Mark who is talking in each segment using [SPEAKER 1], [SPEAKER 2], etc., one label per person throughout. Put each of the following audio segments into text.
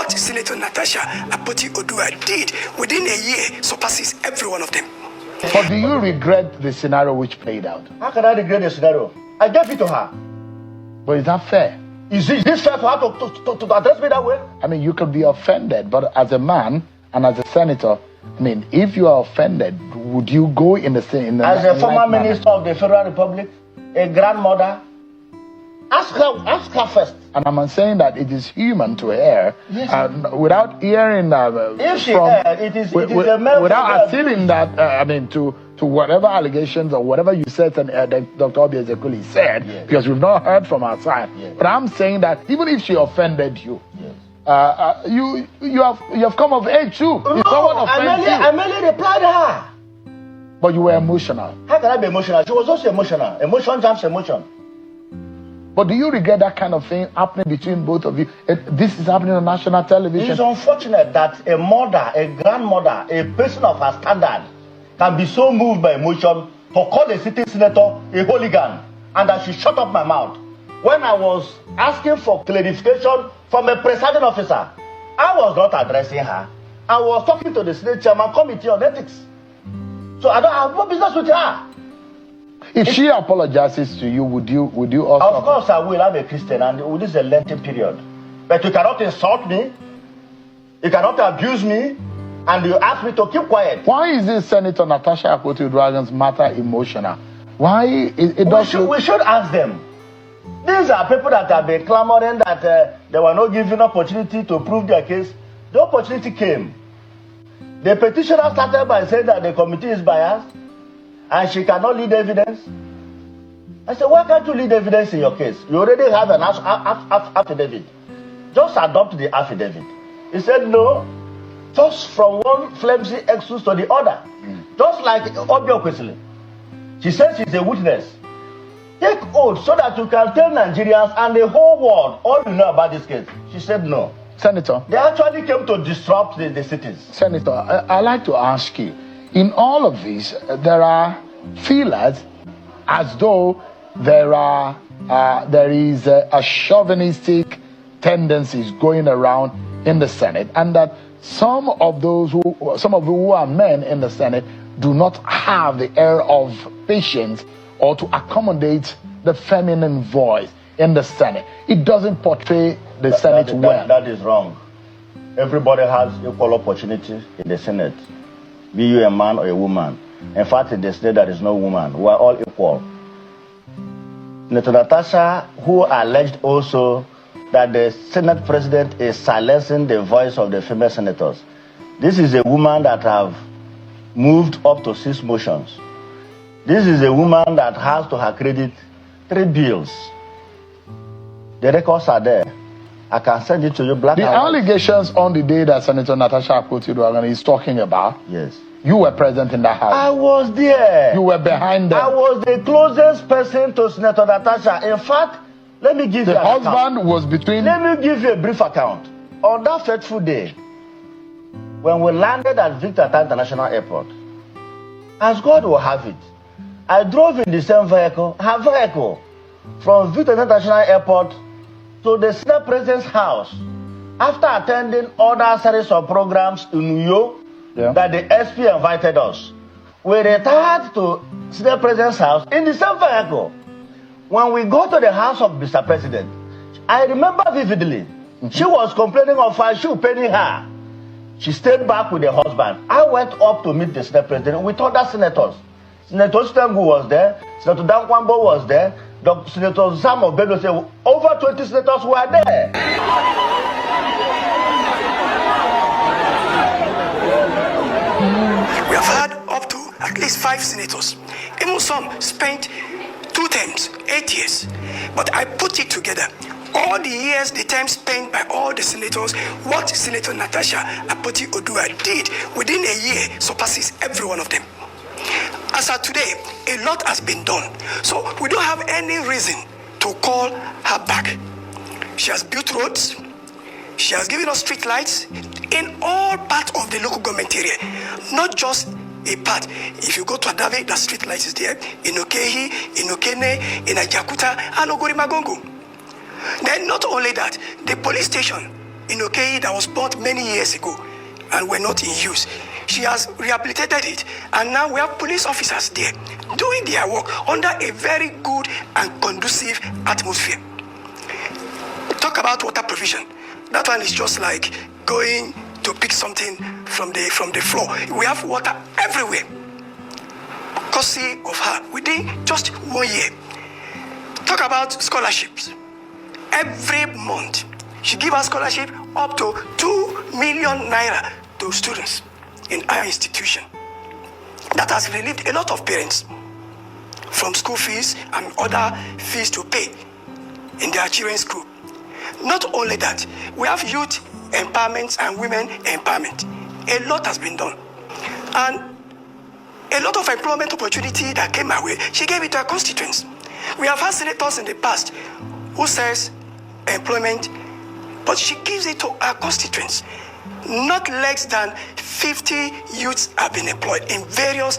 [SPEAKER 1] what Senator Natasha Akpabio did within a year surpasses every one of them.
[SPEAKER 2] But do you regret the scenario which played out?
[SPEAKER 3] How can I regret the scenario? I gave it to her.
[SPEAKER 2] But is that fair?
[SPEAKER 3] Is this fair for her to address me that way?
[SPEAKER 2] I mean, you could be offended, but as a man and as a senator, I mean, if you are offended, would you go in the same?
[SPEAKER 3] As a former minister of the Federal Republic, a grandmother, ask her first.
[SPEAKER 2] And I'm saying that it is human to err,
[SPEAKER 3] yes.
[SPEAKER 2] Without hearing
[SPEAKER 3] if she erred, it is a
[SPEAKER 2] without appealing that I mean to whatever allegations or whatever you said and Dr. Obi Ezekwili said, yes. Because we've not heard from her side. Yes. But I'm saying that even if she offended you, yes. You have come of age too.
[SPEAKER 3] No, I merely replied to her.
[SPEAKER 2] But you were emotional.
[SPEAKER 3] How can I be emotional? She was also emotional. Emotion jumps emotion.
[SPEAKER 2] But do you regret that kind of thing happening between both of you? This is happening on national television.
[SPEAKER 3] It is unfortunate that a mother, a grandmother, a person of her standard can be so moved by emotion to call a sitting senator a hooligan, and that she shut up my mouth. When I was asking for clarification from a presiding officer, I was not addressing her. I was talking to the Senate Chairman Committee on Ethics. So I don't have no business with her.
[SPEAKER 2] If she apologizes to you, would you also?
[SPEAKER 3] Of course I will. I'm a Christian, and this is a lengthy period. But you cannot insult me, you cannot abuse me, and you ask me to keep quiet.
[SPEAKER 2] Why is this Senator Natasha Akpabio's matter emotional? Why
[SPEAKER 3] we should ask them. These are people that have been clamoring that they were not given opportunity to prove their case. The opportunity came. The petitioner started by saying that the committee is biased and she cannot lead evidence. I said, why can't you lead evidence in your case? You already have an affidavit. Just adopt the affidavit. He said, no, just from one flimsy excuse to the other. Just like Obio Kwesili. She said she's a witness. Take oath so that you can tell Nigerians and the whole world all you know about this case. She said no.
[SPEAKER 2] Senator.
[SPEAKER 3] They actually came to disrupt the cities. Senator,
[SPEAKER 2] I'd like to ask you, in all of this, there are feelers as though there is a chauvinistic tendencies going around in the Senate, and that some of you who are men in the Senate do not have the air of patience or to accommodate the feminine voice in the Senate. It doesn't portray the Senate well.
[SPEAKER 3] That is wrong. Everybody has equal opportunity in the Senate, be you a man or a woman. In fact, in the Senate there is no woman. We are all equal. Senator Natasha, who alleged also that the Senate President is silencing the voice of the female senators. This is a woman that have moved up to 6 motions. This is a woman that has to her credit 3 bills. The records are there. I can send it to you black and white.
[SPEAKER 2] The allegations on the day that Senator Natasha Akpabio is talking about,
[SPEAKER 3] yes.
[SPEAKER 2] You were present in that house.
[SPEAKER 3] I was there.
[SPEAKER 2] You were behind them.
[SPEAKER 3] I was the closest person to Senator Natasha. In fact, let me give you
[SPEAKER 2] an account. The husband was between...
[SPEAKER 3] Let me give you a brief account. On that fateful day, when we landed at Victor International Airport, as God will have it, I drove in the same vehicle, her vehicle, from Victor International Airport to the Senate President's house after attending other series of programs in New York that the SP invited us. We retired to Senate President's house in the same vehicle. When we go to the house of Mr. President, I remember vividly, she was complaining of her shoe paining her. She stayed back with her husband. I went up to meet the Senate President with other senators. Senator Stengu was there, Senator Dankwambo was there, Senator Sam of Bello said over 20 senators were there.
[SPEAKER 1] We have had up to at least 5 senators. Even some spent 2 terms, 8 years. But I put it together. All the years, the time spent by all the senators, what Senator Natasha Akpabio did within a year surpasses every one of them. As of today, a lot has been done. So we don't have any reason to call her back. She has built roads. She has given us street lights in all parts of the local government area, not just a part. If you go to Adave, the street light is there. In Okehi, in Okene, in Ajakuta, and Ogorimagongo. Then not only that, the police station in Okei that was bought many years ago and were not in use. She has rehabilitated it, and now we have police officers there doing their work under a very good and conducive atmosphere. Talk about water provision. That one is just like going to pick something from the floor. We have water everywhere, courtesy of her, within just 1 year. Talk about scholarships. Every month, she gives us scholarship up to 2 million naira to students in our institution. That has relieved a lot of parents from school fees and other fees to pay in their children's school. Not only that, we have youth empowerment and women empowerment. A lot has been done. And a lot of employment opportunity that came our way, she gave it to her constituents. We have had senators in the past who says employment, but she gives it to her constituents. Not less than 50 youths have been employed in various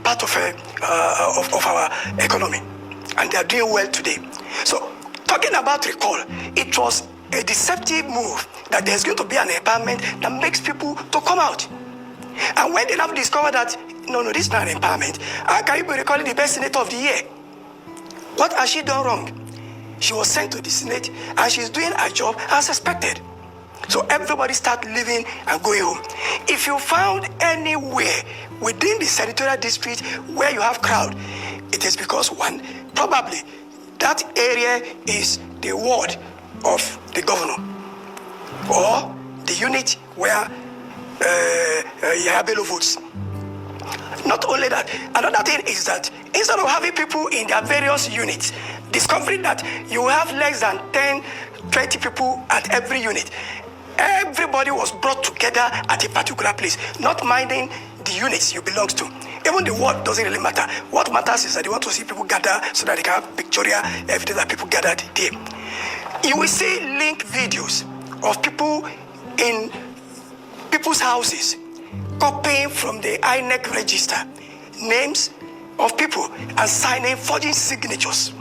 [SPEAKER 1] parts of our economy, and they are doing well today. So, talking about recall, it was a deceptive move that there's going to be an empowerment that makes people to come out. And when they now discover that, no, this is not an empowerment, how can you be recalling the best senator of the year? What has she done wrong? She was sent to the Senate, and she's doing her job as expected. So everybody start leaving and going home. If you found anywhere within the senatorial district where you have crowd, it is because one, probably that area is the ward of the governor or the unit where Yabelo votes. Not only that, another thing is that instead of having people in their various units, discovering that you have less than 10, 20 people at every unit, everybody was brought together at a particular place, not minding the units you belong to. Even the word doesn't really matter. What matters is that they want to see people gather so that they can have pictorial evidence that people gathered there. You will see link videos of people in people's houses copying from the Inec register names of people and signing forging signatures.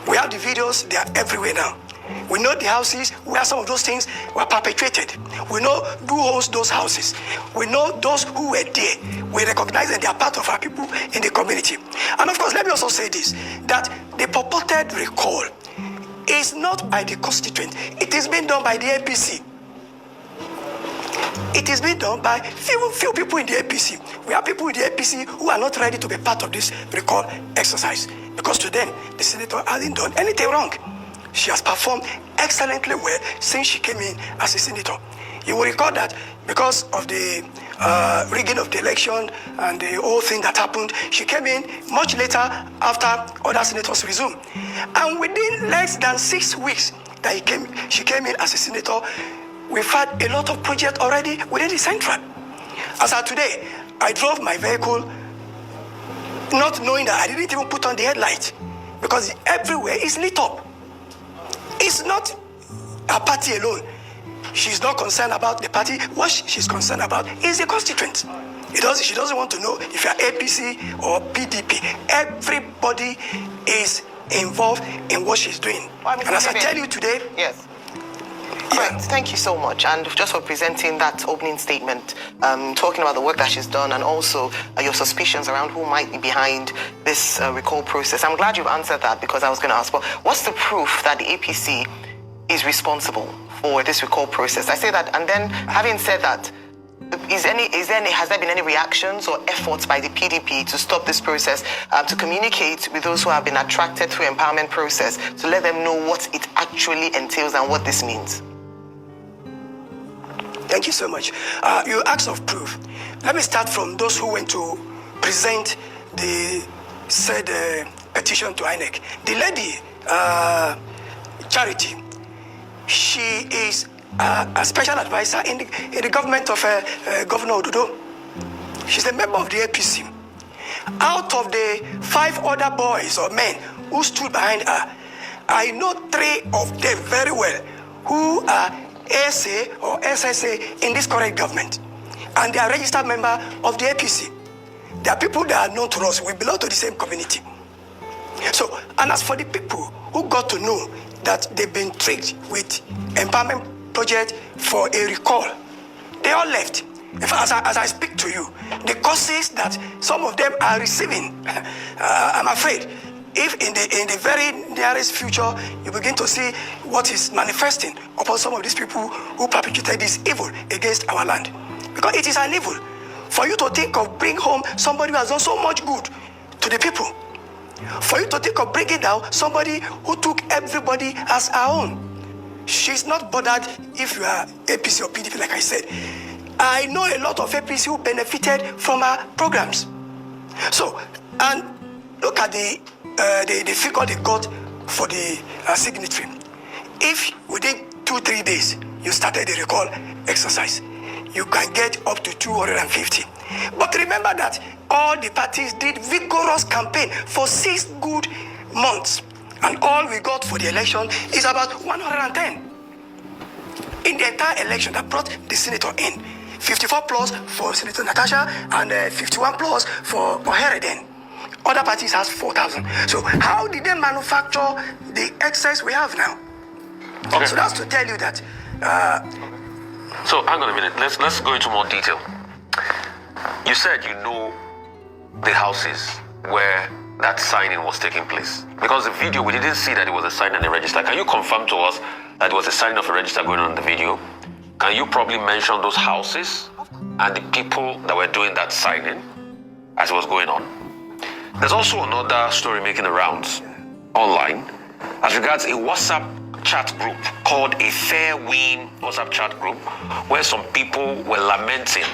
[SPEAKER 1] We have the videos, they are everywhere now. We know the houses where some of those things were perpetrated. We know who owns those houses. We know those who were there. We recognize that they are part of our people in the community. And of course, let me also say this, that the purported recall is not by the constituent. It is being done by the APC. It is being done by few people in the APC. We have people in the APC who are not ready to be part of this recall exercise because to them, the senator hasn't done anything wrong. She has performed excellently well since she came in as a senator. You will recall that because of the rigging of the election and the whole thing that happened, she came in much later after other senators resumed. And within less than 6 weeks that she came in as a senator, we've had a lot of projects already within the central. As of today, I drove my vehicle not knowing that I didn't even put on the headlight because everywhere is lit up. It's not a party alone. She's not concerned about the party. What she's concerned about is the constituent. She doesn't want to know if you're APC or PDP. Everybody is involved in what she's doing.
[SPEAKER 4] Well,
[SPEAKER 1] and as I tell you today,
[SPEAKER 4] yes.
[SPEAKER 1] Yeah.
[SPEAKER 4] Right, thank you so much, and just for presenting that opening statement, talking about the work that she's done and also your suspicions around who might be behind this recall process. I'm glad you've answered that because I was going to ask, but what's the proof that the APC is responsible for this recall process? I say that, and then having said that, has there been any reactions or efforts by the PDP to stop this process, to communicate with those who have been attracted through empowerment process, to let them know what it actually entails and what this means?
[SPEAKER 1] Thank you so much. You asked of proof. Let me start from those who went to present the said petition to Inec. The lady, Charity, she is a special advisor in the government of Governor Odudo. She's a member of the APC. Out of the 5 other boys or men who stood behind her, I know 3 of them very well who are SA or SSA in this current government. And they are registered member of the APC. They are people that are known to us. We belong to the same community. So, and as for the people who got to know that they've been tricked with empowerment project for a recall. They all left. In fact, as I speak to you, the courses that some of them are receiving, I'm afraid, if in the very nearest future you begin to see what is manifesting upon some of these people who perpetrated this evil against our land, because it is an evil for you to think of bringing home somebody who has done so much good to the people, for you to think of bringing down somebody who took everybody as our own. She's not bothered if you are APC or PDP, like I said. I know a lot of APC who benefited from our programs. So, and look at the figure they got for the signatory. If within 2-3 days you started the recall exercise, you can get up to 250. But remember that all the parties did vigorous campaign for 6 good months, and all we got for the election is about 110. In the entire election that brought the senator in, 54 plus for Senator Natasha and 51 plus for Ohereden. Other parties has 4,000. So how did they manufacture the excess we have now? Okay. So that's to tell you that.
[SPEAKER 5] So hang on a minute. Let's go into more detail. You said you know the houses where that signing was taking place, because the video we didn't see that it was a sign and a register. Can you confirm to us that it was a signing of a register going on in the video? Can you probably mention those houses and the people that were doing that signing as it was going on? There's also another story making the rounds online as regards a WhatsApp chat group called a Fair Win WhatsApp chat group, where some people were lamenting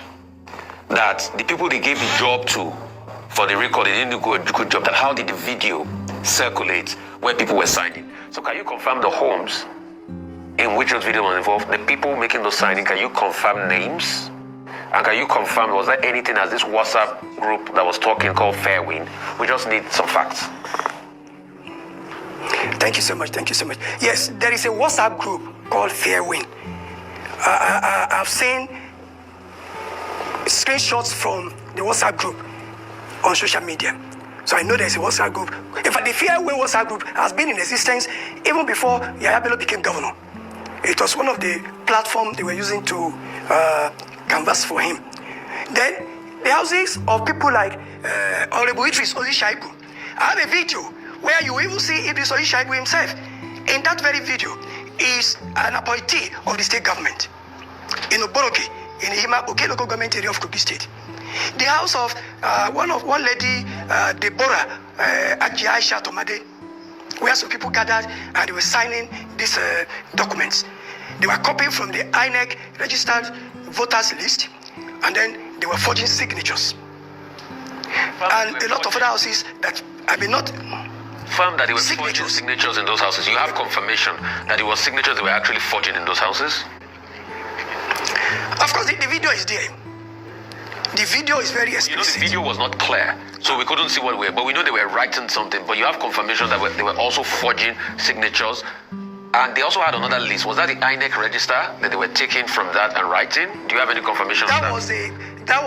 [SPEAKER 5] that the people they gave the job to for the record, they didn't do a good job. That how did the video circulate where people were signing? So can you confirm the homes in which those videos were involved, the people making those signings? Can you confirm names? And can you confirm, was there anything as this WhatsApp group that was talking called Fair Win? We just need some facts.
[SPEAKER 1] Thank you so much. Thank you so much. Yes, there is a WhatsApp group called Fair Win. I've seen screenshots from the WhatsApp group on social media. So I know there's a WhatsApp group. In fact, the Fair Win WhatsApp group has been in existence even before Yahya Bello became governor. It was one of the platforms they were using to canvass for him. Then the houses of people like Honorable Idris Ozishaibu. I have a video where you even see Idris Ozishaibu himself. In that very video is an appointee of the state government in Oboroke, in the Hima Oke local government area of Kogi State. The house of one lady, Deborah Aisha Tomade, where some people gathered and they were signing these documents. They were copying from the Inec registered voters list, and then they were forging signatures. And a lot of other houses that not
[SPEAKER 5] firm that they were forging signatures in those houses. You have confirmation that it was signatures they were actually forging in those houses?
[SPEAKER 1] Of course, the video is there. The video is very explicit.
[SPEAKER 5] You know, the video was not clear, so we couldn't see what we were, but we know they were writing something. But you have confirmation that they were also forging signatures, and they also had another list. Was that the INEC register that they were taking from that and writing? Do you have any confirmation of that?
[SPEAKER 1] That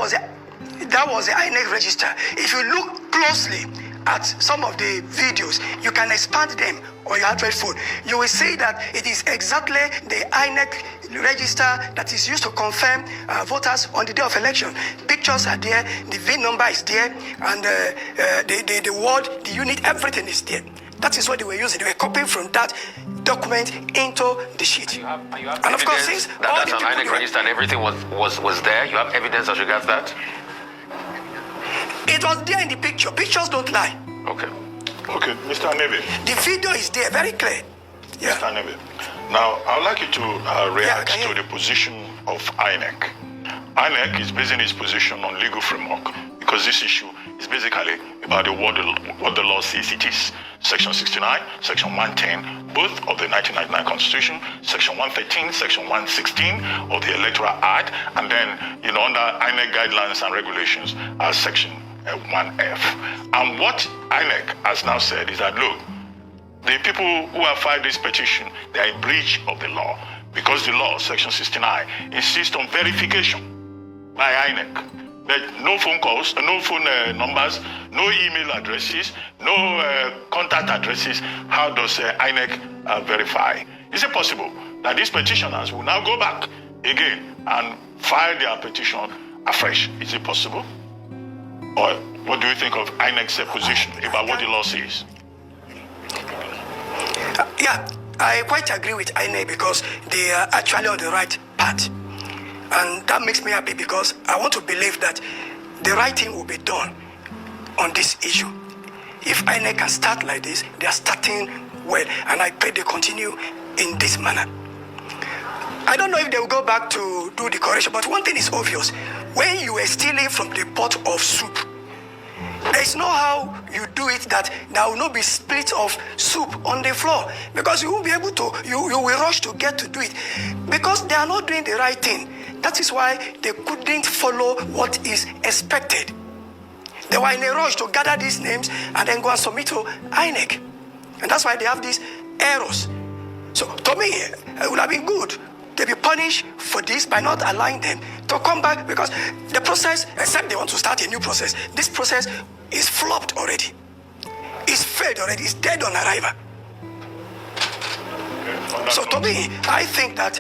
[SPEAKER 1] was the INEC register. If you look closely at some of the videos, you can expand them on your Android phone. You will see that it is exactly the INEC register that is used to confirm voters on the day of election. Pictures are there, the VIN number is there, and the word, the unit, everything is there. That is what they were using. They were copying from that document into the sheet.
[SPEAKER 5] And of course, since that's an INEC register and everything was there, you have evidence as regards that?
[SPEAKER 1] It was there in the picture. Pictures don't lie.
[SPEAKER 5] Okay.
[SPEAKER 6] Okay, Mr. Anebe.
[SPEAKER 1] The video is there, very clear. Yeah.
[SPEAKER 6] Mr. Anebe. Now, I would like you to react to the position of INEC. INEC is basing its position on legal framework because this issue is basically about what the law says it is. Section 69, Section 110, both of the 1999 Constitution, Section 113, Section 116 of the Electoral Act, and then, under INEC guidelines and regulations, Section 1F. And what INEC has now said is that, look, the people who have filed this petition, they are in breach of the law because the law, Section 69, insists on verification by INEC. No phone calls, no phone numbers, no email addresses, no contact addresses. How does INEC verify? Is it possible that these petitioners will now go back again and file their petition afresh. Is it possible? Or what do you think of INEC's position about what the law says?
[SPEAKER 1] Yeah, I quite agree with INEC because they are actually on the right path. And that makes me happy because I want to believe that the right thing will be done on this issue. If INEC can start like this, they are starting well, and I pray they continue in this manner. I don't know if they will go back to do the correction, but one thing is obvious. When you are stealing from the pot of soup, there is no how you do it that there will not be split of soup on the floor, because you won't be able to, you will rush to get to do it because they are not doing the right thing. That is why they couldn't follow what is expected. They were in a rush to gather these names and then go and submit to INEC. And that's why they have these errors. So to me, it would have been good to be punished for this by not allowing them to come back, because the process, except they want to start a new process, this process is flopped already. It's failed already. It's dead on arrival. So to me, I think that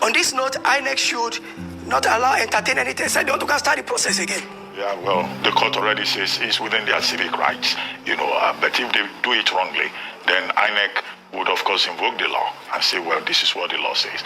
[SPEAKER 1] on this note, INEC should not entertain anything. Say they want to go start the process again.
[SPEAKER 6] Yeah, well, the court already says it's within their civic rights, but if they do it wrongly, then INEC would, of course, invoke the law and say, well, this is what the law says.